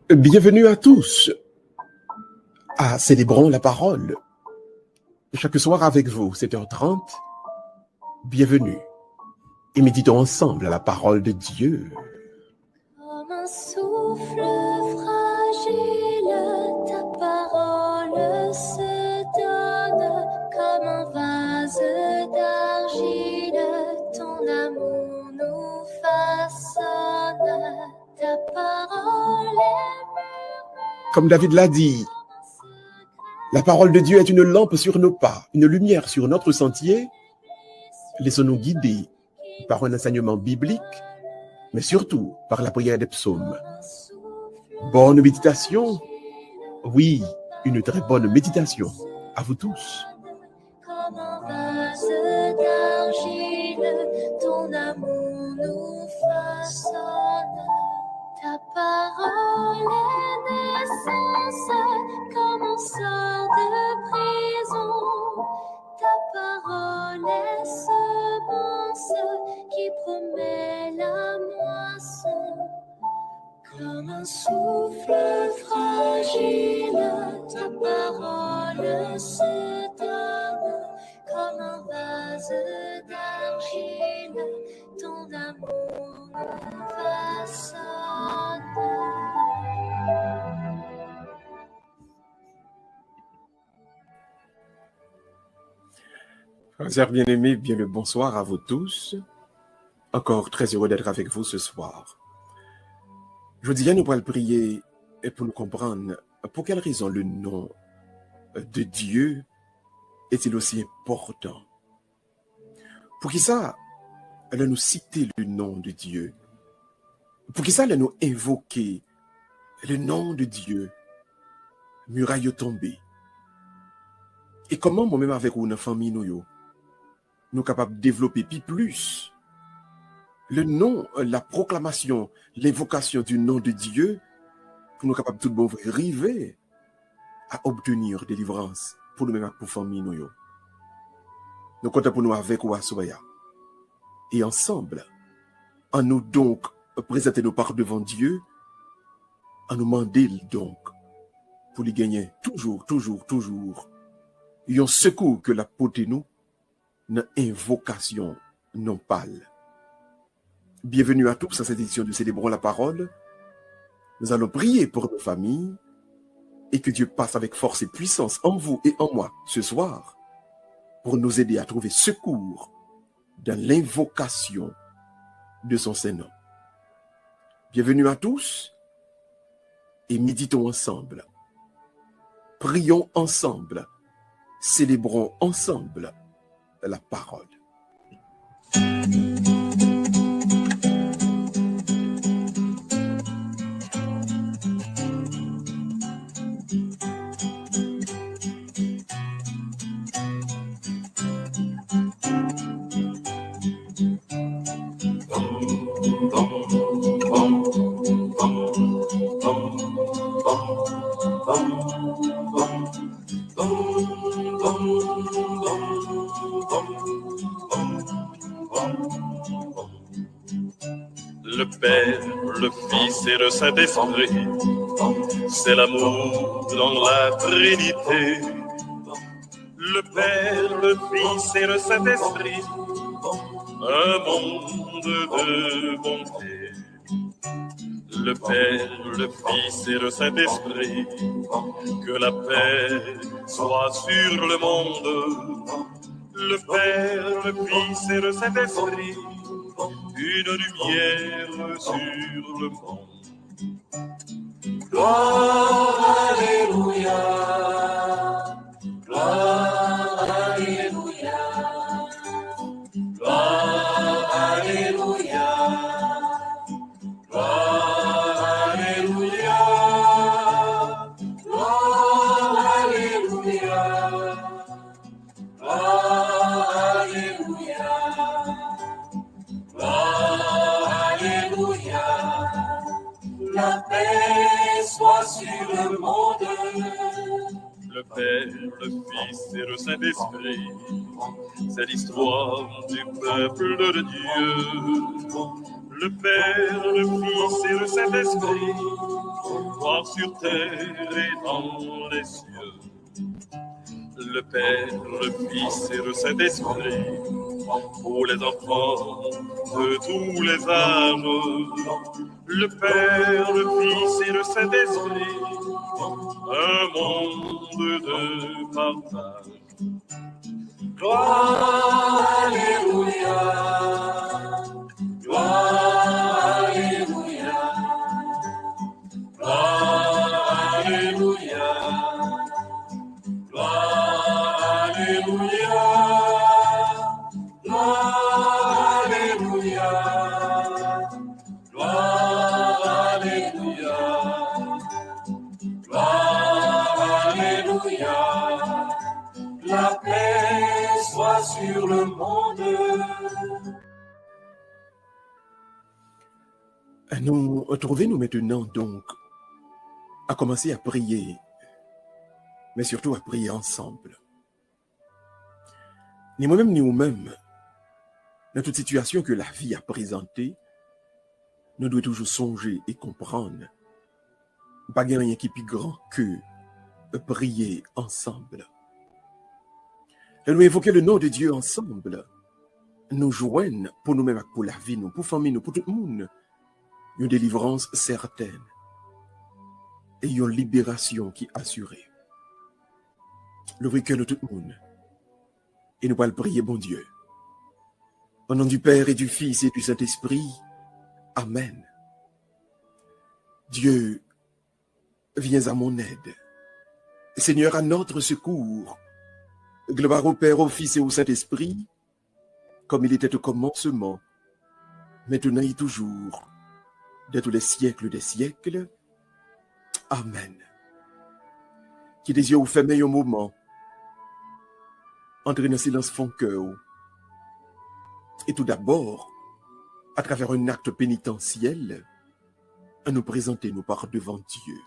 Bienvenue à tous à Célébrons la parole. Chaque soir avec vous, 7h30. Bienvenue et méditons ensemble à la parole de Dieu. Comme un souffle fragile, ta parole se donne. Comme un vase d'argile, ton amour nous façonne. Ta parole est murmure. Comme David l'a dit, la parole de Dieu est une lampe sur nos pas, une lumière sur notre sentier. Laissons-nous guider par un enseignement biblique, mais surtout par la prière des psaumes. Bonne méditation. Oui, une très bonne méditation à vous tous. Comme un vase d'argile, ton amour nous façonne. Ta parole est naissance, comme on sort de prison. Ta parole est semence qui promet la moisson. Comme un souffle fragile, ta parole se donne. Comme un vase d'argile, ton amour me façonne. Frères bien-aimés, bien le bonsoir à vous tous. Encore très heureux d'être avec vous ce soir. Je dis, nous allons prier pour nous comprendre pour quelle raison le nom de Dieu est-il aussi important. Pour qui ça, elle nous citer le nom de Dieu. Pour qui ça, elle nous invoquer le nom de Dieu. Muraille tombée. Et comment moi-même avec une famille nous sommes capables de développer plus le nom, la proclamation, l'invocation du nom de Dieu pour nous capables tout bon arriver à obtenir délivrance pour nous-mêmes pour famille nous. Nous comptons pour nous avec ou à Soya. Et ensemble, en nous donc présenter nos parts devant Dieu, en nous demander donc pour lui gagner toujours un secours que la portée nous une invocation non pâle. Bienvenue à tous à cette édition de Célébrons la parole. Nous allons prier pour nos familles et que Dieu passe avec force et puissance en vous et en moi ce soir pour nous aider à trouver secours dans l'invocation de son Saint-Nom. Bienvenue à tous et méditons ensemble. Prions ensemble. Célébrons ensemble la parole. Le Père, le Fils et le Saint-Esprit, c'est l'amour dans la Trinité. Le Père, le Fils et le Saint-Esprit, un monde de bonté. Le Père, le Fils et le Saint-Esprit, que la paix soit sur le monde. Le Père, le Fils et le Saint-Esprit, une lumière sur le monde. Gloire, Alléluia. Gloire, Alléluia. Gloire, Alléluia. Gloire, Alléluia. Gloire, Alléluia. Gloire, Alléluia. Alléluia, la paix soit sur le monde. Le Père, le Fils et le Saint-Esprit, c'est l'histoire du peuple de Dieu. Le Père, le Fils et le Saint-Esprit, gloire sur terre et dans les cieux. Le Père, le Fils et le Saint-Esprit, pour les enfants de tous les âges. Le Père, le Fils et le Saint-Esprit, un monde de partage. Gloire, Alléluia. Gloire, Alléluia. Gloire, Alléluia. Gloire, Alléluia. Gloire, Alléluia. Gloire, Alléluia. Gloire, Alléluia. La paix soit sur le monde. Nous retrouvons-nous maintenant donc à commencer à prier, mais surtout à prier ensemble. Ni moi-même ni vous-même, dans toute situation que la vie a présentée, nous devons toujours songer et comprendre. Pas rien qui est plus grand que prier ensemble. Et nous évoquer le nom de Dieu ensemble, nous joignent pour nous-mêmes, pour la vie, nous, pour famille, nous, pour tout le monde, une délivrance certaine et une libération qui est assurée. Le cœur de tout le monde. Et nous allons prier, bon Dieu. Au nom du Père et du Fils et du Saint-Esprit. Amen. Dieu, viens à mon aide. Seigneur, à notre secours. Gloire au Père, au Fils et au Saint-Esprit, comme il était au commencement, maintenant et toujours, de tous les siècles des siècles. Amen. Qui des yeux fermés un moment, entrez dans le silence fond cœur. Et tout d'abord, à travers un acte pénitentiel, à nous présenter nous par devant Dieu.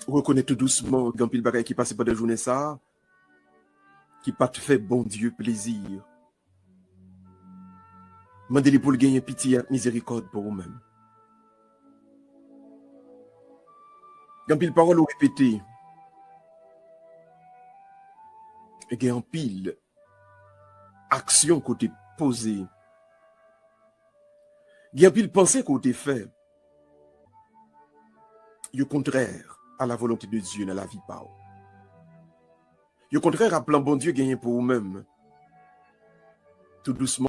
Reconnaître tout doucement quand pile bagaille qui passe pas de journée ça, qui pas te fait bon Dieu plaisir. Mandez-les pour le gagner pitié et miséricorde pour vous-même. Quand pile parole ou répéter, et qu'il y a en pile action côté posée, il y a en pile pensée côté fait, au contraire à la volonté de Dieu dans la vie par. Au contraire à plan bon Dieu gagné pour vous-même. Tout doucement,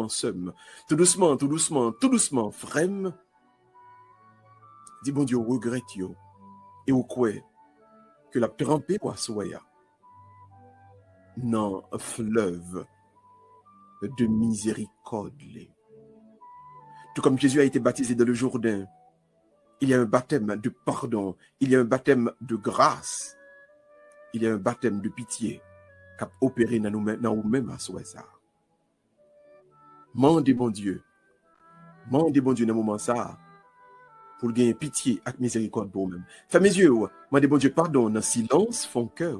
seum. Tout doucement, frème. Dis bon Dieu, regrette yo. Et au quoi que la trempé pour soya. Non, un fleuve de miséricorde. Tout comme Jésus a été baptisé dans le Jourdain, il y a un baptême de pardon, il y a un baptême de grâce, il y a un baptême de pitié qui a opéré dans nous-mêmes à soi ça. Mandez bon Dieu dans le moment ça, pour gagner pitié et miséricorde pour vous-même. Fais mes yeux, mandez bon Dieu pardon dans le silence, fond cœur.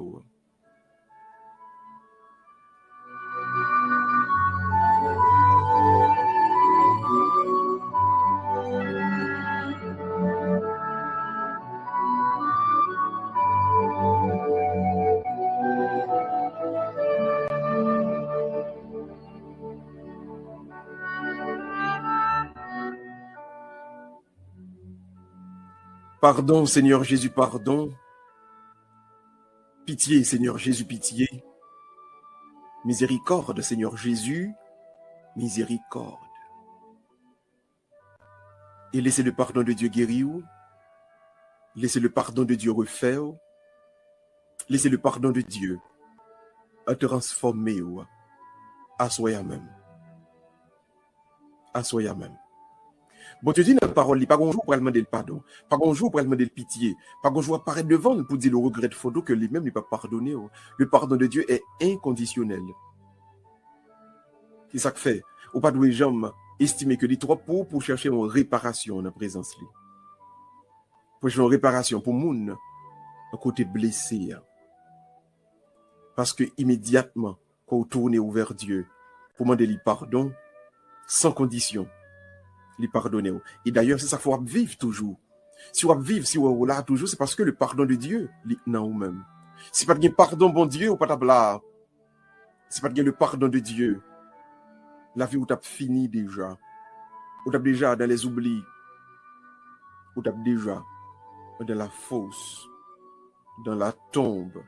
Pardon, Seigneur Jésus, pardon. Pitié, Seigneur Jésus, pitié. Miséricorde, Seigneur Jésus, miséricorde. Et laissez le pardon de Dieu guérir. Laissez le pardon de Dieu refaire. Laissez le pardon de Dieu transformer. Assoyez même. Assoyez même. Bon, tu dis dans la parole, pas un jour pour demander le pardon, pas un jour pour demander le pitié, pas un jour apparaître devant pour dire le regret de photo que lui-même n'est pas pardonné. Le pardon de Dieu est inconditionnel. C'est ça que fait. Ou pas de gens estimer que les trois pour chercher une réparation dans la présence. Pour chercher une réparation pour moun un côté blessé. Parce que immédiatement, quand vous tournez vers Dieu pour demander le pardon, sans condition, les pardonner. Et d'ailleurs, c'est ça qu'il faut vivre toujours. Si on vivre, si on là toujours, c'est parce que le pardon de Dieu, non, ou même. Si pas de pardon, bon Dieu, ou pas de c'est pas de le pardon de Dieu. La vie où tu as fini déjà. Où tu as déjà dans les oublis. Où tu as déjà dans la fosse. Dans la tombe.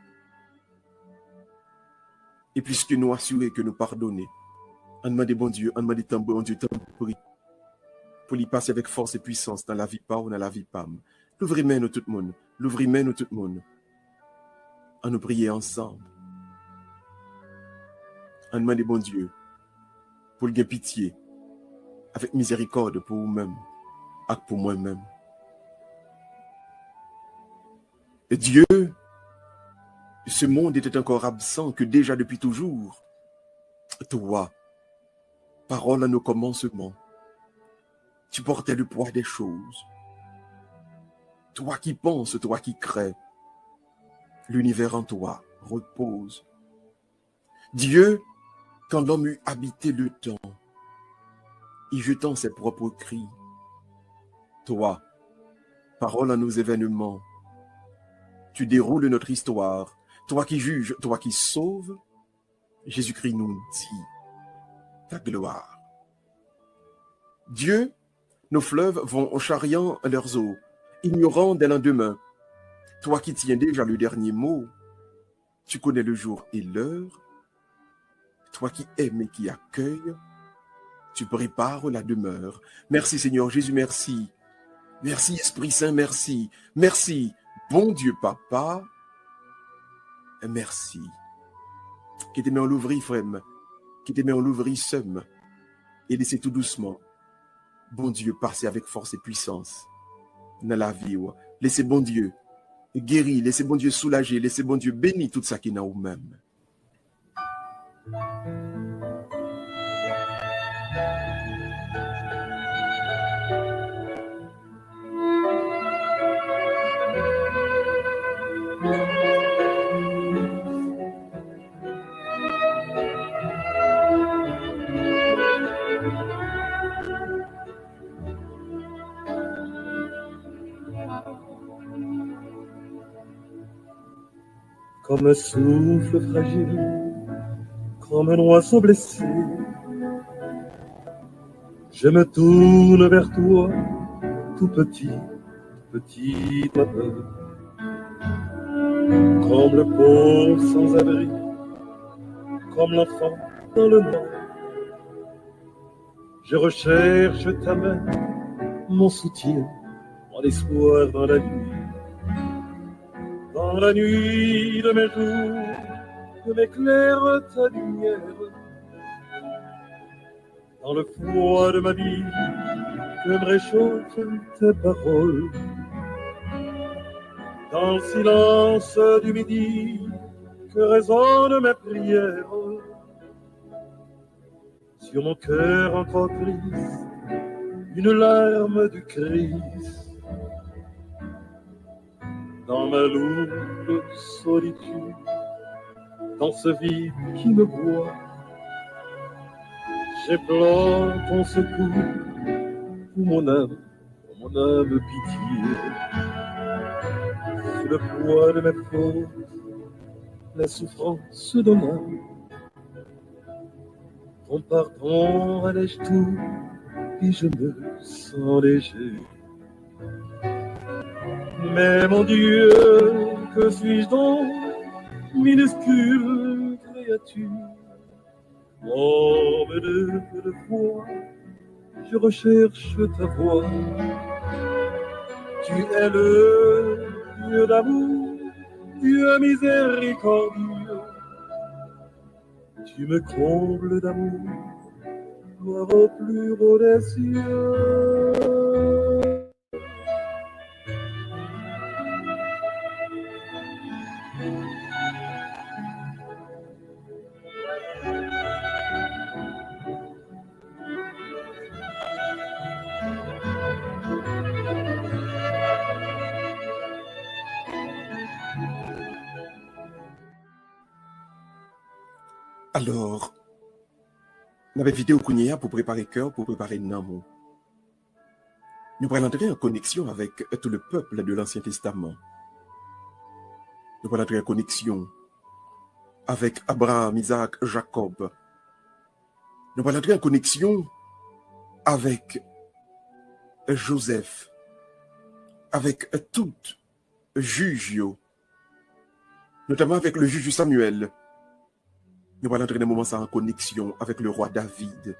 Et puisque nous assurer que nous pardonnons, on demande bon Dieu, on demande bon Dieu, prie. Pour y passer avec force et puissance dans la vie pas ou dans la vie pam. L'ouvrir main nous tout le monde. L'ouvrir main nous tout le monde. On nous prier ensemble. On demande bon Dieu pour le pitié, avec miséricorde pour vous-même et pour moi-même. Et Dieu, ce monde était encore absent que déjà depuis toujours. Toi, parole à nos commencements, tu portais le poids des choses. Toi qui penses, toi qui crées, l'univers en toi repose. Dieu, quand l'homme eut habité le temps, y jetant ses propres cris, toi, parole à nos événements, tu déroules notre histoire. Toi qui juges, toi qui sauves, Jésus-Christ nous dit ta gloire. Dieu, nos fleuves vont en charriant leurs eaux, ignorant des lendemains. Toi qui tiens déjà le dernier mot, tu connais le jour et l'heure. Toi qui aimes et qui accueilles, tu prépares la demeure. Merci Seigneur Jésus, merci. Merci Esprit Saint, merci. Merci, bon Dieu Papa, merci. Qui te met en l'ouvrir, frère, qui te met en l'ouvrir seul, et laissez tout doucement, bon Dieu, passer avec force et puissance dans la vie. Laissez bon Dieu guérir, laissez bon Dieu soulager, laissez bon Dieu bénir tout ça qui est dans vous-même. Comme un souffle fragile, comme un oiseau blessé, je me tourne vers toi, tout petit matin. Comme le pauvre sans abri, comme l'enfant dans le noir. Je recherche ta main, mon soutien, mon espoir dans la nuit. Dans la nuit de mes jours, que m'éclaire ta lumière. Dans le froid de ma vie, que me réchauffe tes paroles. Dans le silence du midi, que résonnent mes prières. Sur mon cœur encore triste, une larme du Christ. Dans ma lourde solitude, dans ce vide qui me boit, j'éplore ton secours pour mon âme pitié. Sous le poids de mes fautes, la souffrance de l'âme, ton pardon allège tout et je me sens léger. Mais mon Dieu, que suis-je donc, minuscule créature? Homme de peu de foi, je recherche ta voix. Tu es le Dieu d'amour, Dieu miséricordieux. Tu me combles d'amour, gloire au plus haut des cieux. Alors, On avait vidé au Kounia pour préparer cœur, pour préparer Namo. Nous allons entrer en connexion avec tout le peuple de l'Ancien Testament. Nous allons entrer en connexion avec Abraham, Isaac, Jacob. Nous allons entrer en connexion avec Joseph, avec tout juge, notamment avec le juge Samuel. Nous allons entrer dans un moment ça en connexion avec le roi David.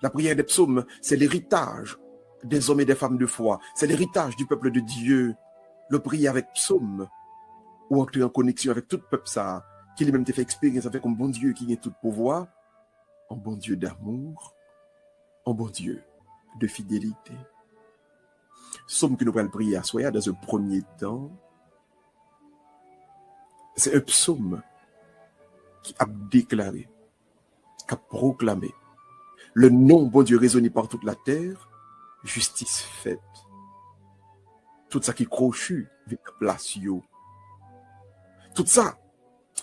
La prière des psaumes, c'est l'héritage des hommes et des femmes de foi. C'est l'héritage du peuple de Dieu. Le prier avec psaume, ou entrer en connexion avec tout le peuple ça, qui lui-même te fait expérience avec un bon Dieu qui a tout pouvoir, un bon Dieu d'amour, un bon Dieu de fidélité. Psaume que nous allons prier à soi dans un premier temps, c'est un psaume qui a déclaré, qui a proclamé le nom bon Dieu résonné par toute la terre, justice faite. Tout ça qui crochu, vient place yo. Tout ça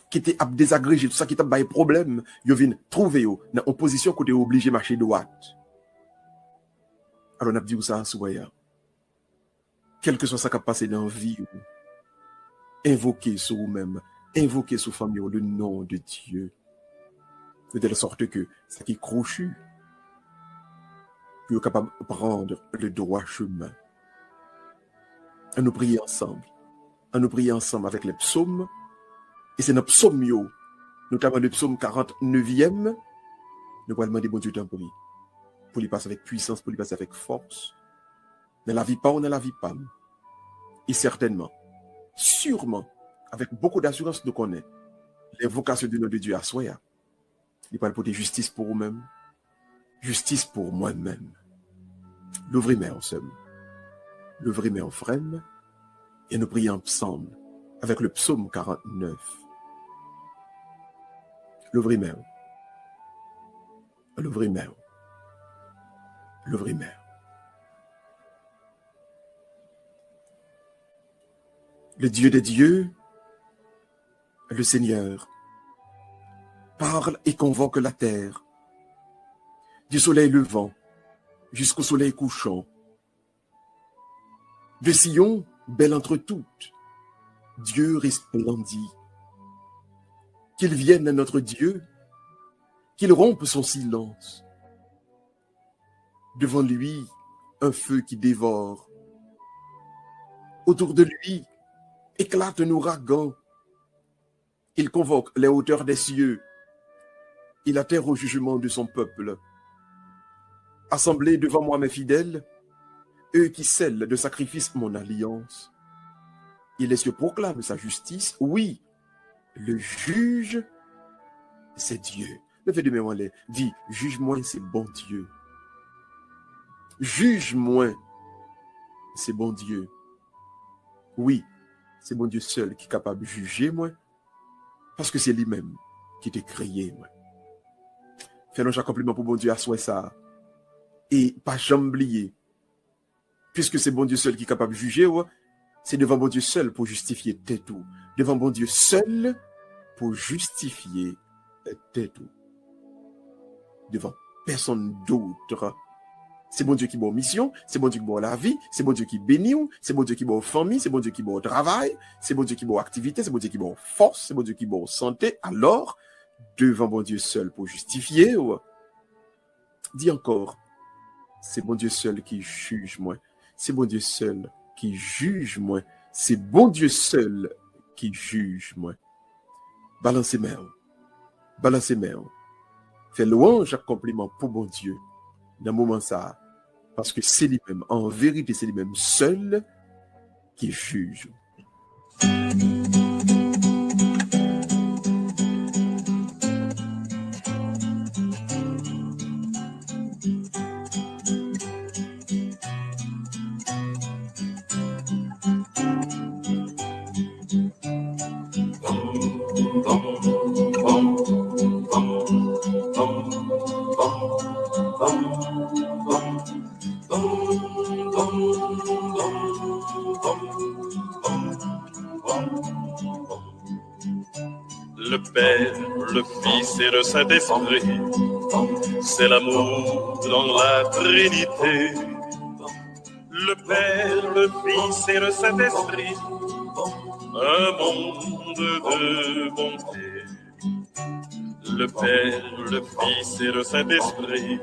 qui était désagrégé, tout ça qui était des problèmes, yo vient trouver yo dans une position côté obligé marcher droite. Alors on a dit ça à soya. Quel que soit ça qui a passé dans la vie, invoquez sur vous-même, invoquez sur famille le nom de Dieu. De telle sorte que ça qui crochu, vous êtes capable de prendre le droit chemin. À nous prier ensemble. À nous prier ensemble avec les psaumes. Et c'est notre psaume, notamment le psaume 49e. Nous allons demander bon Dieu d'en prier. Pour lui passer avec puissance, pour lui passer avec force. Dans la vie pas, on a la vie pas. Et certainement, sûrement, avec beaucoup d'assurance, nous connaissons l'invocation du nom de Dieu à soi. Il parle pour des justice pour vous-même. Justice pour moi-même. L'ouvrir ensemble. L'ouvrir frère. Et nous prions ensemble avec le psaume 49. L'ouvrir. L'ouvrir. L'ouvrir. Le Dieu des dieux, le Seigneur, parle et convoque la terre, du soleil levant jusqu'au soleil couchant. De Sion, belle entre toutes, Dieu resplendit. Qu'il vienne à notre Dieu, qu'il rompe son silence. Devant lui, un feu qui dévore. Autour de lui, éclate un ouragan. Il convoque les hauteurs des cieux. Il atterre au jugement de son peuple. Assemblés devant moi mes fidèles, eux qui scellent de sacrifice mon alliance. Et les cieux proclament sa justice. Oui, le juge, c'est Dieu. Le fait de mémoire, dit, juge-moi, c'est bon Dieu. Juge-moi, c'est bon Dieu. Oui, c'est bon Dieu seul qui est capable de juger moi, parce que c'est lui-même qui t'a créé moi. Fais-nous chaque compliment pour bon Dieu à soi ça. Et pas jamais oublier, puisque c'est bon Dieu seul qui est capable de juger, ouais, c'est devant bon Dieu seul pour justifier tes tout. Devant bon Dieu seul pour justifier tes tout. Devant personne d'autre. C'est bon Dieu qui bat mission, c'est bon Dieu qui bat la vie, c'est bon Dieu qui bénit, c'est bon Dieu qui bat famille, c'est bon Dieu qui bat travail, c'est bon Dieu qui bat activité, c'est bon Dieu qui bat force, c'est bon Dieu qui bat santé. Alors, devant bon Dieu seul pour justifier, ouais, dis encore, c'est bon Dieu seul qui juge moi. C'est bon Dieu seul qui juge moi. C'est bon Dieu seul qui juge moi. Balancez main. Balancez main. Fais louange à compliment pour bon Dieu. Dans le moment ça. Parce que c'est lui-même. En vérité, c'est lui-même seul qui juge. Le Père, le Fils et le Saint-Esprit, c'est l'amour dans la Trinité. Le Père, le Fils et le Saint-Esprit, un monde de bonté. Le Père, le Fils et le Saint-Esprit,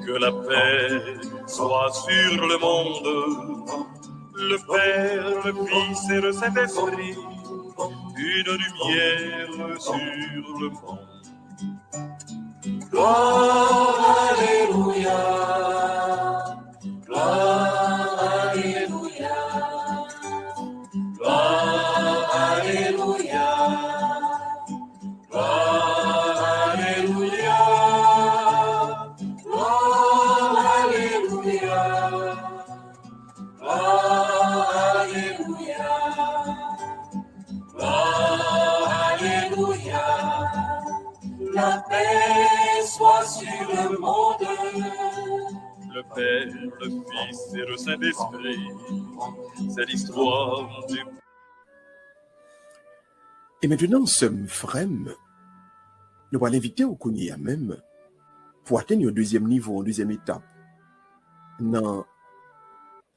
que la paix soit sur le monde. Le Père, le Fils et le Saint-Esprit, une lumière sur le monde. Gloire, Alléluia. Gloire, Alléluia. Gloire, Alléluia. Gloire, Alléluia. Gloire, Alléluia. Gloire, Alléluia. Gloire, Alléluia. La paix soit sur le monde. Le Père, le Fils et le Saint-Esprit, c'est l'histoire du... Et maintenant, ce frère, nous allons l'inviter au Kounia même pour atteindre un deuxième niveau, une deuxième étape dans la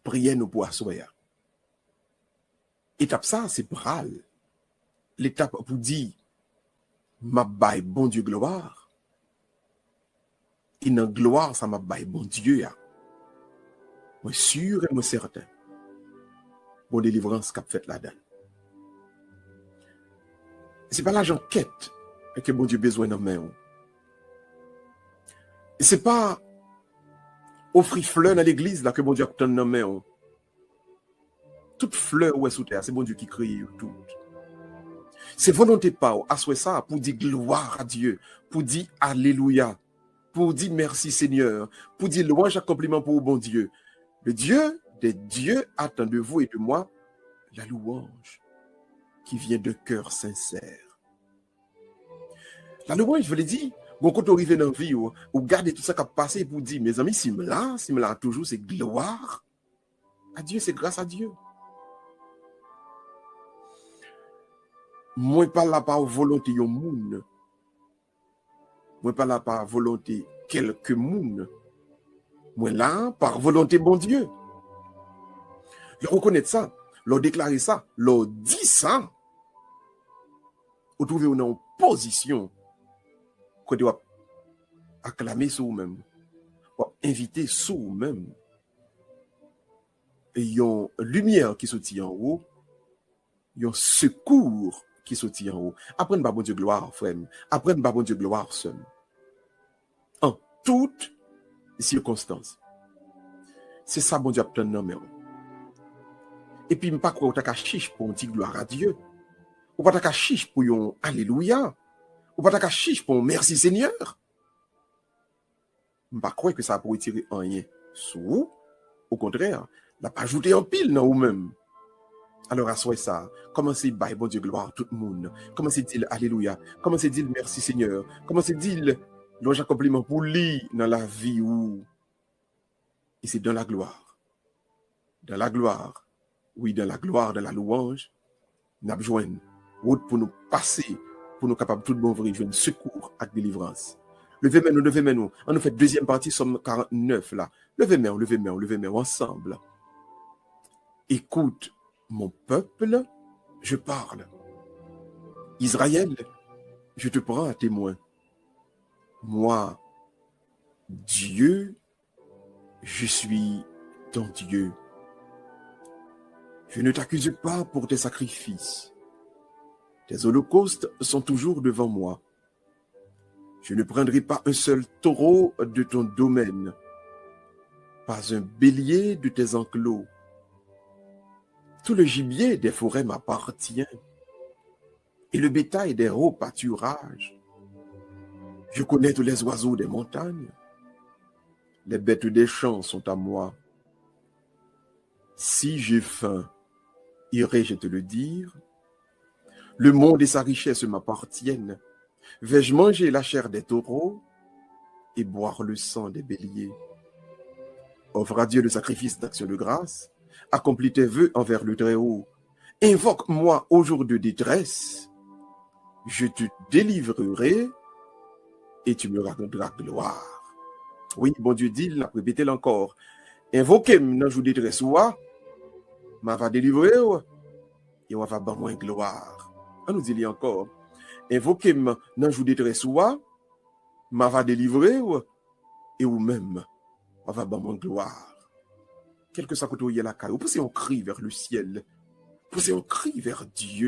prière nous pour assoyer. Étape ça, c'est pral. L'étape pour dire, ma baille, bon Dieu, gloire. Et dans gloire, ça m'a baille, bon Dieu. Moi, sûr et moi, certain. Bon délivrance qu'a fait là-dedans. C'est pas l'argent quête que bon Dieu besoin dans main. C'est pas offrir fleurs dans l'église là que bon Dieu a dans main. Toute fleur où est sous terre, c'est bon Dieu qui crée tout. C'est volonté pas à souhait ça pour dire gloire à Dieu, pour dire alléluia, pour dire merci Seigneur, pour dire louange et compliment pour bon Dieu. Le Dieu des dieux attend de vous et de moi la louange qui vient de cœur sincère. La louange, je vous l'ai dit, bon, quand on arrive dans la vie, ou garder tout ça qui a passé pour dire, mes amis, si me là toujours, c'est gloire à Dieu, c'est grâce à Dieu. Moi, pas là par volonté de moun. Moi, pas là par volonté quelques moun. Moi, là, par volonté bon Dieu. Le reconnaître ça, le déclarer ça, le dire ça. Vous trouvez une position qu'on doit acclamer sur vous-même, inviter sur vous-même. Et il y a une lumière qui se tient en haut, il y a un secours qui se tient en haut. Apprenne par bon Dieu gloire, frère. Apprenne par bon Dieu gloire seul. En toutes circonstances. C'est ça, bon Dieu, obtient dans mes mains. Et puis, je ne sais pas quoi, on chiche pour dire gloire à Dieu. Ou pas ta chiche pour yon alléluia. Ou pas ta chiche pour merci Seigneur. Je ne pas croire que ça pour retirer rien sur vous. Au contraire, n'a pas ajouté en pile dans vous-même. Alors, assoyez ça. Commencez by bon Dieu gloire tout le monde. Commencez dire alléluia. Commencez dire merci Seigneur. Commencez dire louange compliment pour lui dans la vie où. Et c'est dans la gloire. Dans la gloire. Oui, dans la gloire, dans la louange. Nous avons besoin route pour nous passer, pour nous capables tout bon vrai, jouer secours et délivrance. Levez-nous. On nous fait deuxième partie, somme 49 là. Levez-nous ensemble. Écoute, mon peuple, je parle. Israël, je te prends à témoin. Moi, Dieu, je suis ton Dieu. Je ne t'accuse pas pour tes sacrifices. Tes holocaustes sont toujours devant moi. Je ne prendrai pas un seul taureau de ton domaine, pas un bélier de tes enclos. Tout le gibier des forêts m'appartient, et le bétail des hauts pâturages. Je connais tous les oiseaux des montagnes. Les bêtes des champs sont à moi. Si j'ai faim, irai-je te le dire? Le monde et sa richesse m'appartiennent. Vais-je manger la chair des taureaux et boire le sang des béliers? Offre à Dieu le sacrifice d'action de grâce. Accomplis tes vœux envers le Très-Haut. Invoque-moi au jour de détresse. Je te délivrerai et tu me raconteras gloire. Oui, bon Dieu dit, il a répété encore. Invoquez-moi dans jour de détresse, m'a va délivrer, et on va ban moins gloire. On nous dit encore. Invoquez-moi dans jour de détresse, m'a va délivrer, et ou même, on va ban moins gloire. Quel que soit côté où il y a la caille, vous poussez un cri vers le ciel, poussez un cri vers Dieu.